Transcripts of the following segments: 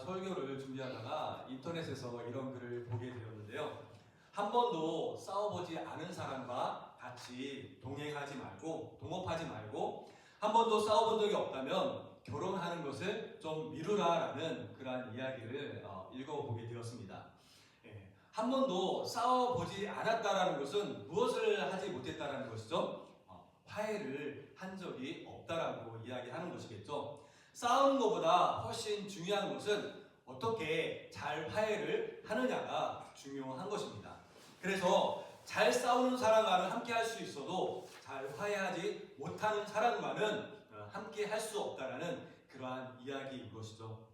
설교를 준비하다가 인터넷에서 이런 글을 보게 되었는데요. 한 번도 싸워보지 않은 사람과 같이 동행하지 말고 동업하지 말고 한 번도 싸워본 적이 없다면 결혼하는 것을 좀 미루라라는 그러한 이야기를 읽어보게 되었습니다. 한 번도 싸워보지 않았다라는 것은 무엇을 하지 못했다라는 것이죠? 화해를 한 적이 없다라고 이야기하는 것이겠죠. 싸우는 것보다 훨씬 중요한 것은 어떻게 잘 화해를 하느냐가 중요한 것입니다. 그래서 잘 싸우는 사람과는 함께 할 수 있어도 잘 화해하지 못하는 사람과는 함께 할 수 없다라는 그러한 이야기인 것이죠.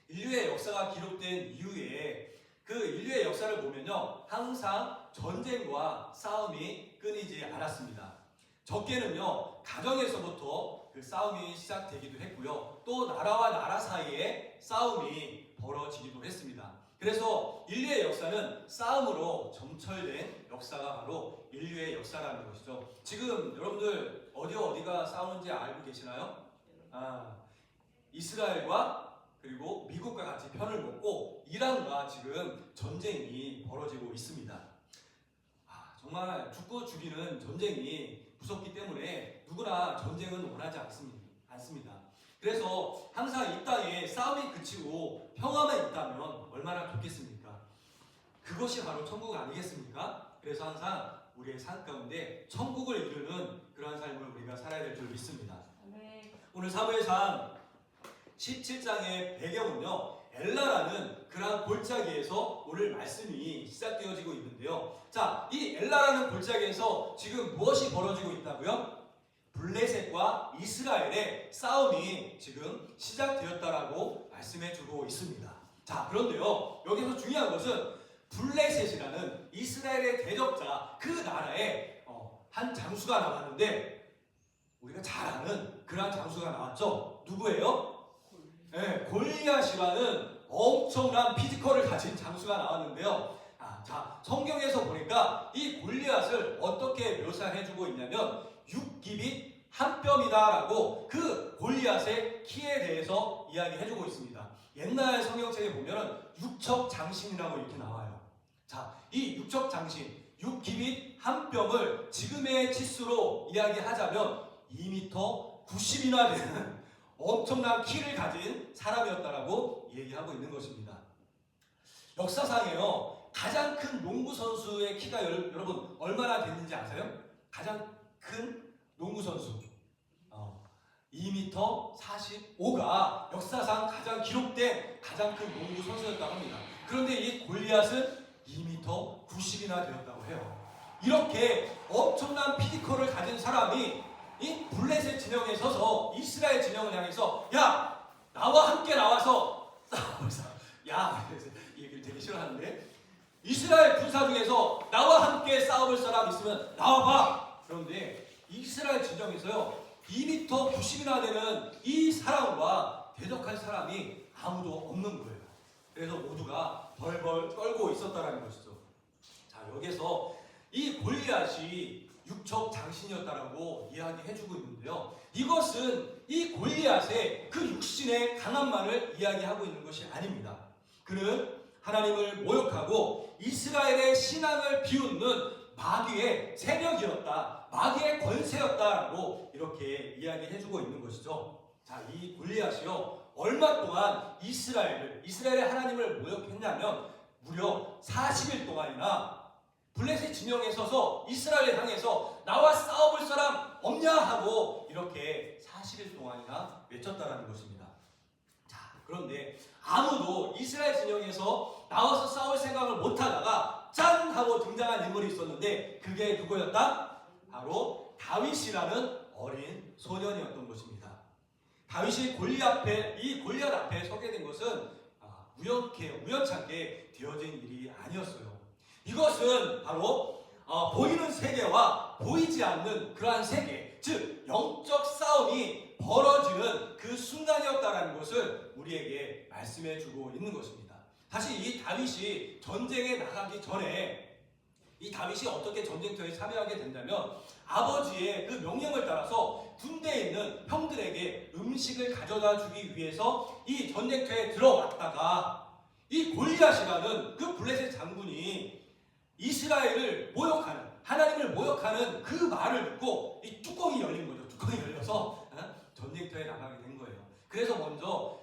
인류의 역사가 기록된 이후에 그 인류의 역사를 보면요, 항상 전쟁과 싸움이 끊이지 않았습니다. 적게는요, 가정에서부터 그 싸움이 시작되기도 했고요, 또 나라와 나라 사이에 싸움이 벌어지기도 했습니다. 그래서 인류의 역사는 싸움으로 점철된 역사가 바로 인류의 역사라는 것이죠. 지금 여러분들 어디가 싸우는지 알고 계시나요? 이스라엘과 그리고 미국과 같이 편을 먹고 이란과 지금 전쟁이 벌어지고 있습니다. 정말 죽고 죽이는 전쟁이 무섭기 때문에 누구나 전쟁은 원하지 않습니다. 그래서 항상 이 땅에 싸움이 그치고 평화만 있다면 얼마나 좋겠습니까? 그것이 바로 천국 아니겠습니까? 그래서 항상 우리의 삶 가운데 천국을 이루는 그러한 삶을 우리가 살아야 될 줄 믿습니다. 오늘 사무엘상 17장의 배경은요, 엘라라는 그러한 골짜기에서 오늘 말씀이 시작되어지고 있는데요. 자, 이 엘라라는 골짜기에서 지금 무엇이 벌어지고 있다고요? 블레셋과 이스라엘의 싸움이 지금 시작되었다라고 말씀해주고 있습니다. 자, 그런데요, 여기서 중요한 것은 블레셋이라는 이스라엘의 대적자, 그 나라에 한 장수가 나왔는데 우리가 잘 아는 그러한 장수가 나왔죠. 누구예요? 골리앗이라는 엄청난 피지컬을 가진 장수가 나왔는데요. 자, 성경에서 보니까 이 골리앗을 어떻게 묘사해주고 있냐면 6기빗 한 뼘이다라고 그 골리앗의 키에 대해서 이야기해주고 있습니다. 옛날 성경책에 보면은 육척장신이라고 이렇게 나와요. 자, 이 육척장신 6기빗 한 뼘을 지금의 치수로 이야기하자면 2m 90이나 되는 엄청난 키를 가진 사람이었다라고 얘기하고 있는 것입니다. 역사상에요, 가장 큰 농구 선수의 키가 여러분 얼마나 됐는지 아세요? 가장 큰 농구 선수 2m 45가 역사상 가장 기록된 가장 큰 농구 선수였다고 합니다. 그런데 이 골리앗은 2m 90이나 되었다고 해요. 이렇게 엄청난 피지컬을 가진 사람이 이 블레셋 진영에 서서 이스라엘 진영을 향해서 야, 나와 함께 나와서 싸워보자. 야, 이 얘기를 되게 싫어하는데 이스라엘 군사 중에서 나와 함께 싸워볼 사람 있으면 나와봐. 그런데 이스라엘 진영에서요, 2m 90이나 되는 이 사람과 대적할 사람이 아무도 없는 거예요. 그래서 모두가 벌벌 떨고 있었다라는 것이죠. 자, 여기서 이 골리앗이 육척장신이었다라고 이야기해주고 있는데요. 이것은 이 골리앗의 그 육신의 강함만을 이야기하고 있는 것이 아닙니다. 그는 하나님을 모욕하고 이스라엘의 신앙을 비웃는 마귀의 세력이었다, 마귀의 권세였다라고 이렇게 이야기해주고 있는 것이죠. 자, 이 골리앗이요, 얼마 동안 이스라엘의 하나님을 모욕했냐면 무려 40일 동안이나 블레셋 진영에 서서 이스라엘을 향해서 나와 싸워볼 사람 없냐 하고 이렇게 40일 동안이나 외쳤다라는 것입니다. 자, 그런데 아무도 이스라엘 진영에서 나와서 싸울 생각을 못하다가 짠 하고 등장한 인물이 있었는데 그게 누구였다? 바로 다윗이라는 어린 소년이었던 것입니다. 다윗이 이 골리앗 앞에 서게 된 것은 우연찮게 되어진 일이 아니었어요. 이것은 바로 보이는 세계와 보이지 않는 그러한 세계, 즉 영적 싸움이 벌어지는 그 순간이었다는 것을 우리에게 말씀해 주고 있는 것입니다. 다시 이 다윗이 전쟁에 나가기 전에 이 다윗이 어떻게 전쟁터에 참여하게 된다면 아버지의 그 명령을 따라서 군대에 있는 형들에게 음식을 가져다 주기 위해서 이 전쟁터에 들어왔다가 이 골리앗이라는 그 블레셋 장군이 이스라엘을 모욕하는, 하나님을 모욕하는 그 말을 듣고 이 뚜껑이 열린 거죠. 뚜껑이 열려서 전쟁터에 나가게 된 거예요. 그래서 먼저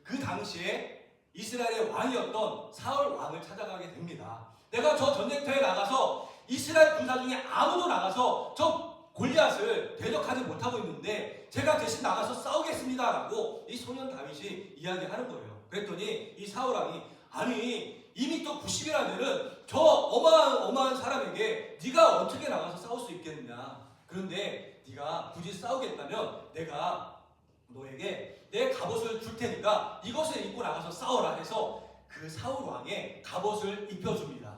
그 당시에 이스라엘의 왕이었던 사울 왕을 찾아가게 됩니다. 내가 저 전쟁터에 나가서 이스라엘 군사 중에 아무도 나가서 저 골리앗을 대적하지 못하고 있는데 제가 대신 나가서 싸우겠습니다 라고 이 소년 다윗이 이야기하는 거예요. 그랬더니 이 사울 왕이 아니 2m 90이나 되는 저 어마어마한 사람에게 네가 어떻게 나가서 싸울 수 있겠느냐. 그런데 네가 굳이 싸우겠다면 내가 너에게 내 갑옷을 줄 테니까 이것을 입고 나가서 싸워라 해서 그 사울 왕의 갑옷을 입혀줍니다.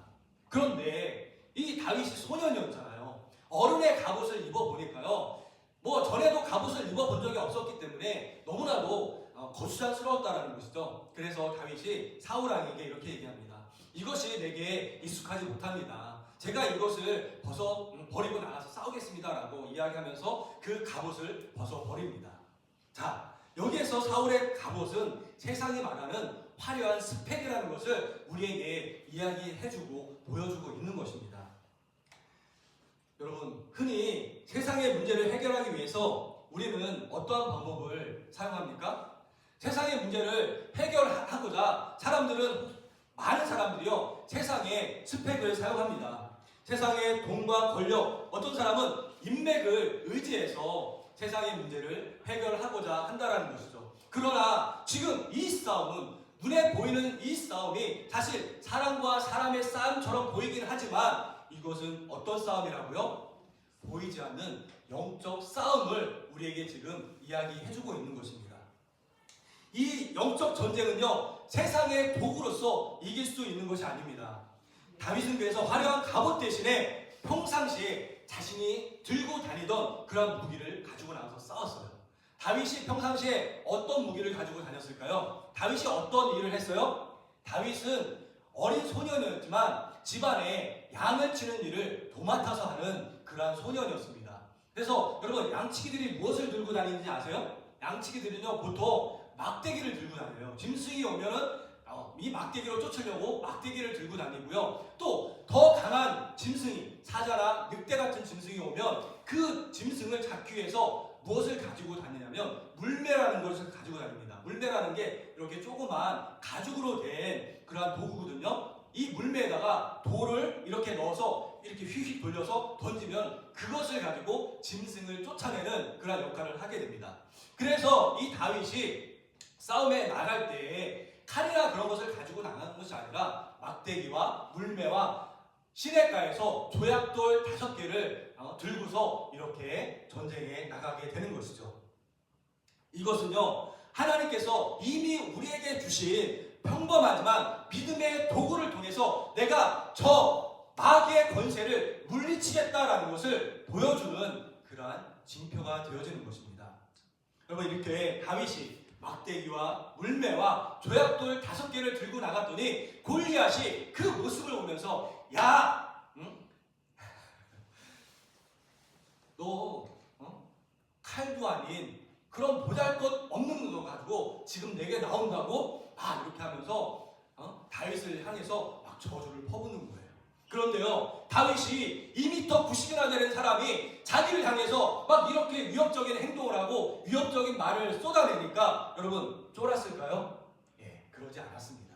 그런데 이 다윗이 소년이었잖아요. 어른의 갑옷을 입어보니까요. 뭐 전에도 갑옷을 입어본 적이 없었기 때문에 너무나도 거추장스러웠다라는 것이죠. 그래서 다윗이 사울 왕에게 이렇게 얘기합니다. 이것이 내게 익숙하지 못합니다. 제가 이것을 버리고 나가서 싸우겠습니다 라고 이야기하면서 그 갑옷을 벗어버립니다. 자, 여기에서 사울의 갑옷은 세상이 말하는 화려한 스펙이라는 것을 우리에게 이야기해주고 보여주고 있는 것입니다. 여러분, 흔히 세상의 문제를 해결하기 위해서 우리는 어떠한 방법을 사용합니까? 세상의 문제를 해결하고자 많은 사람들이요, 세상의 스펙을 사용합니다. 세상의 돈과 권력, 어떤 사람은 인맥을 의지해서 세상의 문제를 해결하고자 한다는 것이죠. 그러나 지금 이 싸움은, 눈에 보이는 이 싸움이 사실 사람과 사람의 싸움처럼 보이긴 하지만 이것은 어떤 싸움이라고요? 보이지 않는 영적 싸움을 우리에게 지금 이야기해주고 있는 것입니다. 이 영적 전쟁은요, 세상의 도구로서 이길 수 있는 것이 아닙니다. 다윗은 그래서 화려한 갑옷 대신에 평상시에 자신이 들고 다니던 그런 무기를 가지고 나와서 싸웠어요. 다윗이 평상시에 어떤 무기를 가지고 다녔을까요? 다윗이 어떤 일을 했어요? 다윗은 어린 소년이었지만 집안에 양을 치는 일을 도맡아서 하는 그러한 소년이었습니다. 그래서 여러분, 양치기들이 무엇을 들고 다니는지 아세요? 양치기들은요, 보통 막대기를 들고 다녀요. 짐승이 오면은 이 막대기로 쫓으려고 막대기를 들고 다니고요. 또 더 강한 짐승이, 사자나 늑대 같은 짐승이 오면 그 짐승을 잡기 위해서 무엇을 가지고 다니냐면 물매라는 것을 가지고 다닙니다. 물매라는 게 이렇게 조그만 가죽으로 된 그러한 도구거든요. 이 물매에다가 돌을 이렇게 넣어서 이렇게 휙휙 돌려서 던지면 그것을 가지고 짐승을 쫓아내는 그런 역할을 하게 됩니다. 그래서 이 다윗이 싸움에 나갈 때 칼이나 그런 것을 가지고 나가는 것이 아니라 막대기와 물매와 시냇가에서 조약돌 5개를 들고서 이렇게 전쟁에 나가게 되는 것이죠. 이것은요, 하나님께서 이미 우리에게 주신 평범하지만 믿음의 도구를 통해서 내가 저 마귀의 권세를 물리치겠다라는 것을 보여주는 그러한 징표가 되어지는 것입니다. 여러분, 이렇게 다윗이 막대기와 물매와 조약돌 5개를 들고 나갔더니 골리앗이 그 모습을 보면서 야! 너 칼도 아닌 그런 보잘것없는 거 가지고 지금 내게 나온다고? 이렇게 하면서 다윗을 향해서 막 저주를 퍼붓는 거예요. 그런데요, 다윗이 2m 90이나 되는 사람이 자기를 향해서 막 이렇게 위협적인 행동을 하고 위협적인 말을 쏟아내니까 여러분, 쫄았을까요? 예, 그러지 않았습니다.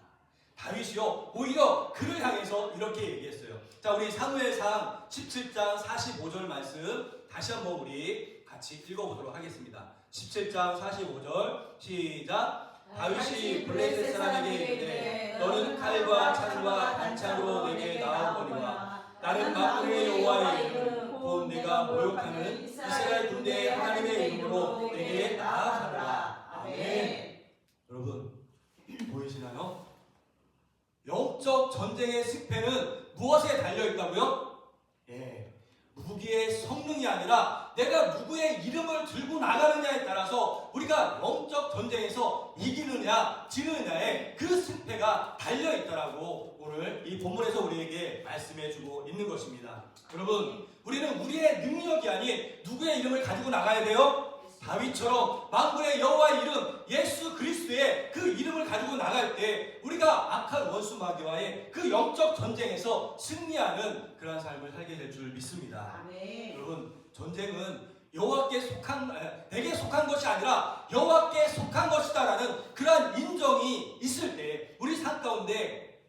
다윗이요, 오히려 그를 향해서 이렇게 얘기했어요. 자, 우리 사무엘상 17장 45절 말씀 다시 한번 우리 같이 읽어보도록 하겠습니다. 17장 45절 시작. 다윗이 블레셋 사람에게 이르되 너는 칼과 창과 단창으로 내게 나아오거니와 나는 만군의 여호와의 이름 곧 내가 모욕하는 이스라엘 군대의 하나님의 이름으로 내게 나아가라. 아멘. 여러분, 보이시나요? 영적 전쟁의 승패는 무엇에 달려있다고요? 예, 무기의 성능이 아니라 내가 누구의 이름을 들고 나가느냐에 따라서 우리가 영적 전쟁에서 이기느냐 지느냐에 그 승패가 달려있다라고 오늘 이 본문에서 우리에게 말씀해주고 있는 것입니다. 믿습니다. 여러분, 우리는 우리의 능력이 아닌 누구의 이름을 가지고 나가야 돼요? 다윗처럼 만군의 여호와의 이름 예수 그리스도의 그 이름을 가지고 나갈 때 우리가 악한 원수 마귀와의 그 영적 전쟁에서 승리하는 그러한 삶을 살게 될 줄 믿습니다. 아멘. 여러분, 전쟁은 여호와께 속한 내게 속한 것이 아니라 여호와께 속한 것이다라는 그러한 인정이 있을 때 우리 삶 가운데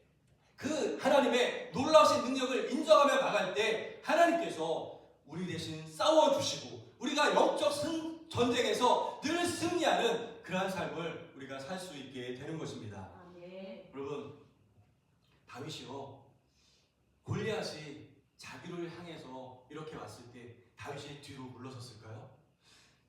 그 하나님의 놀라우신 능력을 인정하며 나갈 때 하나님께서 우리 대신 싸워주시고 우리가 영적 전쟁에서 늘 승리하는 그러한 삶을 우리가 살 수 있게 되는 것입니다. 아멘. 여러분, 다윗이요, 골리앗이 자기를 향해서 이렇게 왔을 때 다윗이 뒤로 물러섰을까요?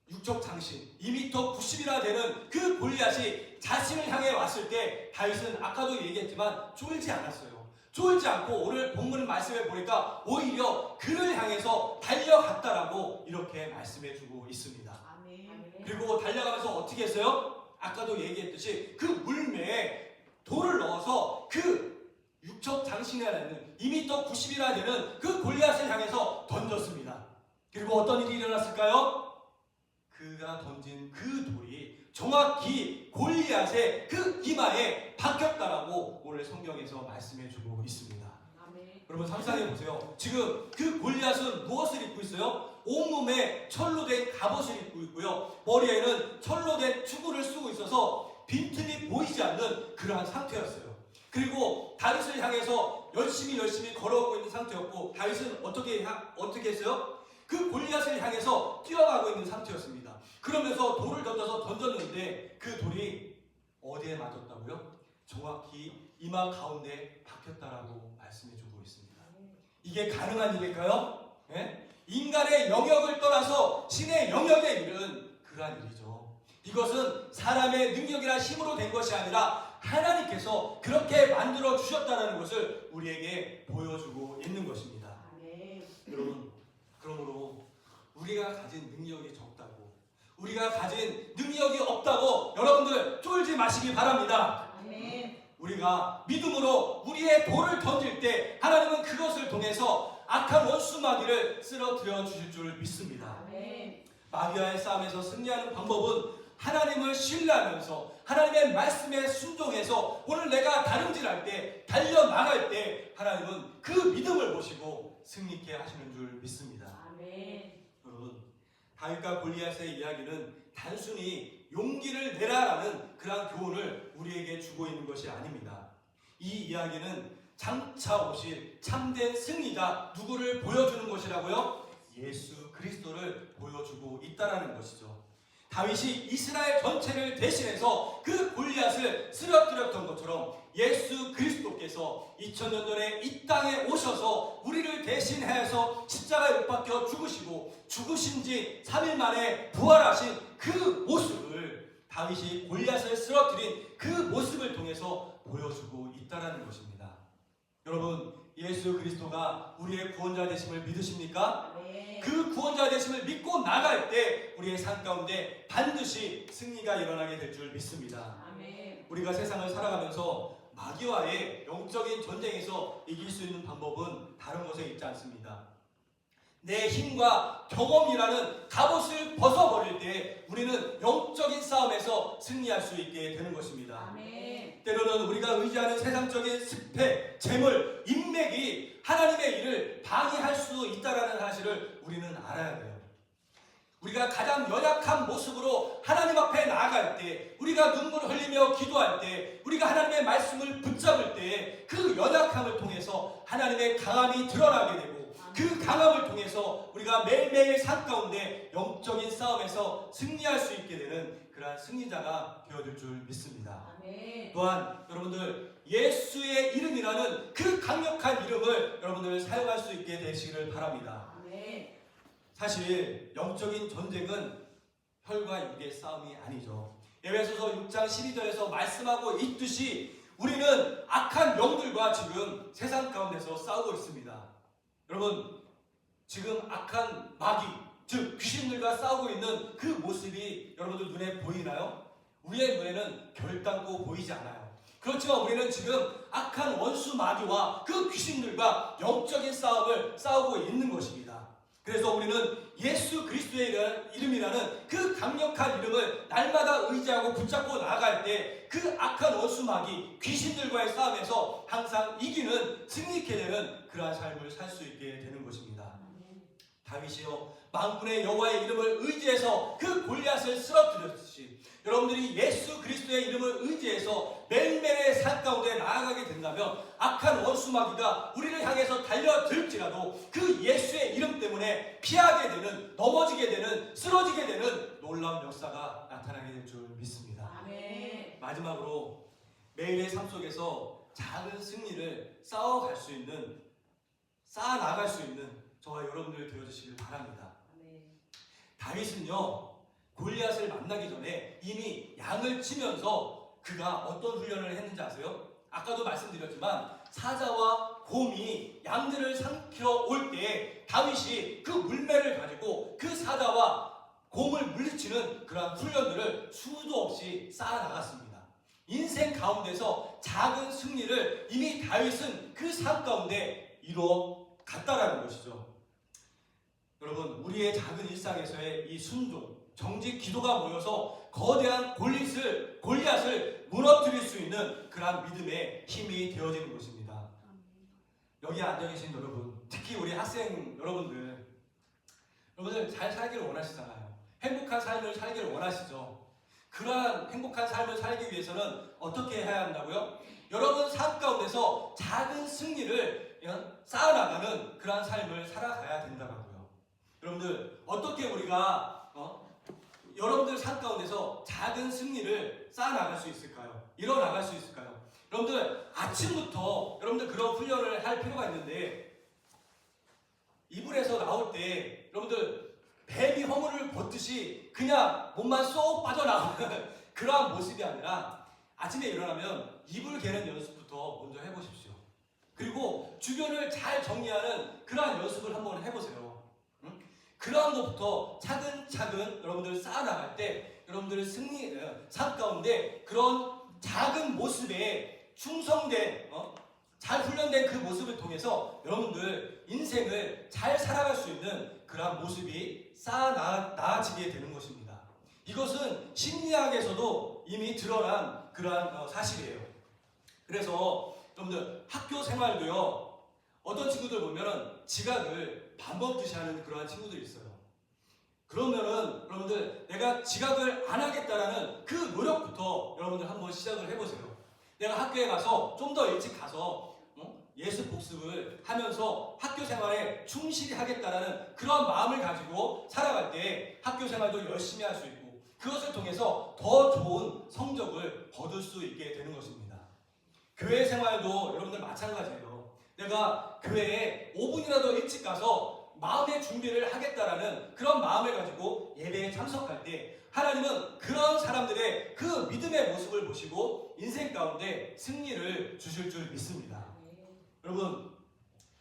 육적 장신 2m 90이나 되는 그 골리앗이 자신을 향해 왔을 때 다윗은 아까도 얘기했지만 쫄지 않았어요. 쫄지 않고 오늘 본문 말씀에 보니까 오히려 그를 향해서 달려갔다라고 이렇게 말씀해주고 있습니다. 아멘. 그리고 달려가면서 어떻게 했어요? 아까도 얘기했듯이 그 물매에 돌을 넣어서 그 육척 장신이라는 2m 90이나 되는 그 골리앗을 향해서 던졌습니다. 그리고 어떤 일이 일어났을까요? 그가 던진 그 돌이 정확히 골리앗의 그 이마에 박혔다라고 오늘 성경에서 말씀해주고 있습니다. 아멘. 여러분, 상상해 보세요. 지금 그 골리앗은 무엇을 입고 있어요? 온몸에 철로 된 갑옷을 입고 있고요. 머리에는 철로 된 투구를 쓰고 있어서 빈틈이 보이지 않는 그러한 상태였어요. 그리고 다윗을 향해서 열심히 걸어오고 있는 상태였고 다윗은 어떻게 했어요? 그 골리앗을 향해서 뛰어가고 있는 상태였습니다. 그러면서 돌을 던졌는데 그 돌이 어디에 맞았다고요? 정확히 이마 가운데 박혔다라고 말씀해주고 있습니다. 이게 가능한 일일까요? 네? 인간의 영역을 떠나서 신의 영역에 이른 그러한 일이죠. 이것은 사람의 능력이나 힘으로 된 것이 아니라 하나님께서 그렇게 만들어 주셨다는 것을 우리에게 보여주고 있는 것입니다. 아멘. 여러분, 그러므로 우리가 가진 능력이 적다고, 우리가 가진 능력이 없다고 여러분들 쫄지 마시기 바랍니다. 아멘. 우리가 믿음으로 우리의 돌을 던질 때 하나님은 그것을 통해서 악한 원수 마귀를 쓰러뜨려 주실 줄 믿습니다. 아멘. 마귀와의 싸움에서 승리하는 방법은 하나님을 신뢰하면서 하나님의 말씀에 순종해서 오늘 내가 다름질할 때 달려나갈 때 하나님은 그 믿음을 보시고 승리케 하시는 줄 믿습니다. 아멘. 여러분, 다윗과 골리앗의 이야기는 단순히 용기를 내라라는 그런 교훈을 우리에게 주고 있는 것이 아닙니다. 이 이야기는 장차 오실 참된 승리자 누구를 보여주는 것이라고요? 예수 그리스도를 보여주고 있다라는 것이죠. 다윗이 이스라엘 전체를 대신해서 그 골리앗을 쓰러뜨렸던 것처럼 예수 그리스도께서 2000년 전에 이 땅에 오셔서 우리를 대신해서 십자가에 못 박혀 죽으시고 죽으신 지 3일 만에 부활하신 그 모습을 다윗이 골리앗을 쓰러뜨린 그 모습을 통해서 보여주고 있다는 것입니다. 여러분, 예수 그리스도가 우리의 구원자 되심을 믿으십니까? 아멘. 그 구원자 되심을 믿고 나갈 때 우리의 삶 가운데 반드시 승리가 일어나게 될 줄 믿습니다. 아멘. 우리가 세상을 살아가면서 마귀와의 영적인 전쟁에서 이길 수 있는 방법은 다른 것에 있지 않습니다. 내 힘과 경험이라는 갑옷을 벗어버릴 때 우리는 영적인 싸움에서 승리할 수 있게 되는 것입니다. 아멘. 때로는 우리가 의지하는 세상적인 스펙, 재물, 인맥이 하나님의 일을 방해할 수 있다는 사실을 우리는 알아야 돼요. 우리가 가장 연약한 모습으로 하나님 앞에 나아갈 때, 우리가 눈물 흘리며 기도할 때, 우리가 하나님의 말씀을 붙잡을 때 그 연약함을 통해서 하나님의 강함이 드러나게 되고 그 강함을 통해서 우리가 매일매일 삶 가운데 영적인 싸움에서 승리할 수 있게 되는 그러한 승리자가 되어줄 줄 믿습니다. 아멘. 또한 여러분들 예수의 이름이라는 그 강력한 이름을 여러분들 사용할 수 있게 되시기를 바랍니다. 아멘. 사실 영적인 전쟁은 혈과 육의 싸움이 아니죠. 에베소서 6장 12절에서 말씀하고 있듯이 우리는 악한 영들과 지금 세상 가운데서 싸우고 있습니다. 여러분, 지금 악한 마귀, 즉 귀신들과 싸우고 있는 그 모습이 여러분들 눈에 보이나요? 우리의 눈에는 결단코 보이지 않아요. 그렇지만 우리는 지금 악한 원수 마귀와 그 귀신들과 영적인 싸움을 싸우고 있는 것입니다. 그래서 우리는 예수 그리스도의 이름이라는 그 강력한 이름을 날마다 의지하고 붙잡고 나아갈 때 그 악한 원수 마귀 귀신들과의 싸움에서 항상 이기는, 승리케 되는 그러한 삶을 살 수 있게 되는 것입니다. 다윗이요, 만군의 여호와의 이름을 의지해서 그 골리앗을 쓰러뜨렸듯이 여러분들이 예수 그리스도의 이름을 의지해서 매일매일의 삶 가운데 나아가게 된다면 악한 원수 마귀가 우리를 향해서 달려들지라도 그 예수의 이름 때문에 피하게 되는, 넘어지게 되는, 쓰러지게 되는 놀라운 역사가 나타나게 될 줄 믿습니다. 아멘. 마지막으로 매일의 삶 속에서 작은 승리를 쌓아갈 수 있는, 쌓아나갈 수 있는 저와 여러분들 되어주시길 바랍니다. 아멘. 다윗은요, 골리앗을 만나기 전에 이미 양을 치면서 그가 어떤 훈련을 했는지 아세요? 아까도 말씀드렸지만 사자와 곰이 양들을 삼키러 올 때 다윗이 그 물매를 가지고 그 사자와 곰을 물리치는 그러한 훈련들을 수도 없이 쌓아나갔습니다. 인생 가운데서 작은 승리를 이미 다윗은 그 삶 가운데 이루어 갔다라는 것이죠. 여러분, 우리의 작은 일상에서의 이 순종, 정직, 기도가 모여서 거대한 골리앗을 무너뜨릴 수 있는 그러한 믿음의 힘이 되어지는 것입니다. 여기 앉아 계신 여러분, 특히 우리 학생 여러분들 잘 살기를 원하시잖아요. 행복한 삶을 살기를 원하시죠. 그러한 행복한 삶을 살기 위해서는 어떻게 해야 한다고요? 여러분 삶 가운데서 작은 승리를 쌓아나가는 그러한 삶을 살아가야 된다고요. 여러분들, 어떻게 우리가 여러분들 삶 가운데서 작은 승리를 쌓아나갈 수 있을까요? 이뤄나갈 수 있을까요? 여러분들, 아침부터 여러분들 그런 훈련을 할 필요가 있는데, 이불에서 나올 때 여러분들 뱀이 허물을 벗듯이 그냥 몸만 쏙 빠져나오는 그러한 모습이 아니라 아침에 일어나면 이불 개는 연습부터 먼저 해보십시오. 그리고 주변을 잘 정리하는 그러한 연습을 한번 해보세요. 그러한 것부터 차근차근 여러분들 쌓아나갈 때 여러분들의 삶 가운데 그런 작은 모습에 충성된, 잘 훈련된 그 모습을 통해서 여러분들 인생을 잘 살아갈 수 있는 그러한 모습이 쌓아나아지게 되는 것입니다. 이것은 심리학에서도 이미 드러난 그러한 사실이에요. 그래서 여러분들 학교 생활도요, 어떤 친구들 보면은 지각을 밥 먹듯이 하는 그러한 친구들이 있어요. 그러면은 여러분들, 내가 지각을 안 하겠다라는 그 노력부터 여러분들 한번 시작을 해보세요. 내가 학교에 가서 좀 더 일찍 가서 예습 복습을 하면서 학교 생활에 충실히 하겠다라는 그런 마음을 가지고 살아갈 때 학교 생활도 열심히 할 수 있고 그것을 통해서 더 좋은 성적을 거둘 수 있게 되는 것입니다. 교회 생활도 여러분들 마찬가지예요. 내가 교회에 5분이라도 일찍 가서 마음의 준비를 하겠다라는 그런 마음을 가지고 예배에 참석할 때 하나님은 그런 사람들의 그 믿음의 모습을 보시고 인생 가운데 승리를 주실 줄 믿습니다. 여러분,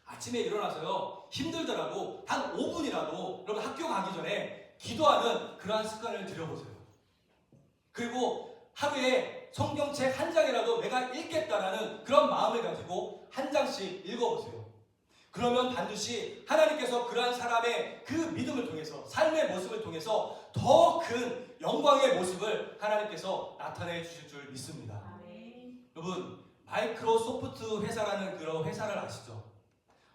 아침에 일어나서요, 힘들더라도 단 5분이라도 여러분 학교 가기 전에 기도하는 그러한 습관을 들여보세요. 그리고 하루에 성경책 한 장이라도 내가 읽겠다라는 그런 마음을 가지고 한 장씩 읽어보세요. 그러면 반드시 하나님께서 그러한 사람의 그 믿음을 통해서, 삶의 모습을 통해서 더 큰 영광의 모습을 하나님께서 나타내 주실 줄 믿습니다. 여러분, 마이크로소프트 회사라는 그런 회사를 아시죠?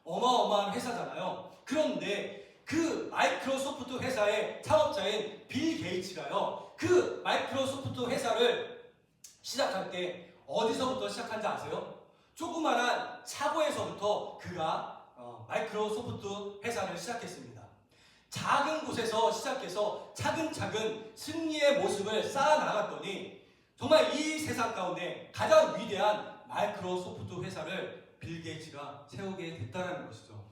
어마어마한 회사잖아요. 그런데 그 마이크로소프트 회사의 창업자인 빌 게이츠가요, 그 마이크로소프트 회사를 시작할 때 어디서부터 시작한지 아세요? 조그만한 차고에서부터 그가 마이크로소프트 회사를 시작했습니다. 작은 곳에서 시작해서 차근차근 승리의 모습을 쌓아나갔더니 정말 이 세상 가운데 가장 위대한 마이크로소프트 회사를 빌 게이츠가 세우게 됐다는 것이죠.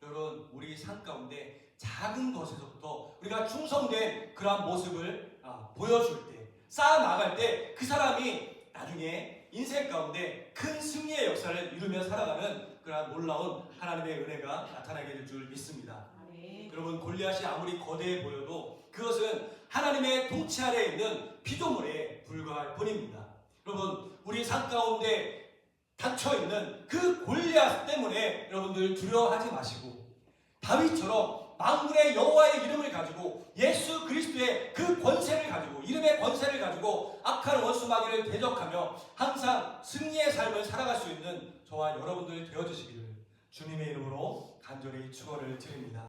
여러분, 우리 삶 가운데 작은 것에서부터 우리가 충성된 그러한 모습을 보여줄 때, 쌓아나갈 때 그 사람이 나중에 인생 가운데 큰 승리의 역사를 이루며 살아가는 그러한 놀라운 하나님의 은혜가 나타나게 될 줄 믿습니다. 여러분, 골리앗이 아무리 거대해 보여도 그것은 하나님의 통치 아래에 있는 피조물에 불과할 뿐입니다. 여러분, 우리 우리 삶 가운데 닫혀 있는 그 골리앗 때문에 여러분들 두려워하지 마시고 다윗처럼 만군의 여호와의 이름을 가지고 예수 그리스도의 그 권세를 가지고 이름의 권세를 가지고 악한 원수 마귀를 대적하며 항상 승리의 삶을 살아갈 수 있는 저와 여러분들 되어주시기를 주님의 이름으로 간절히 축원을 드립니다.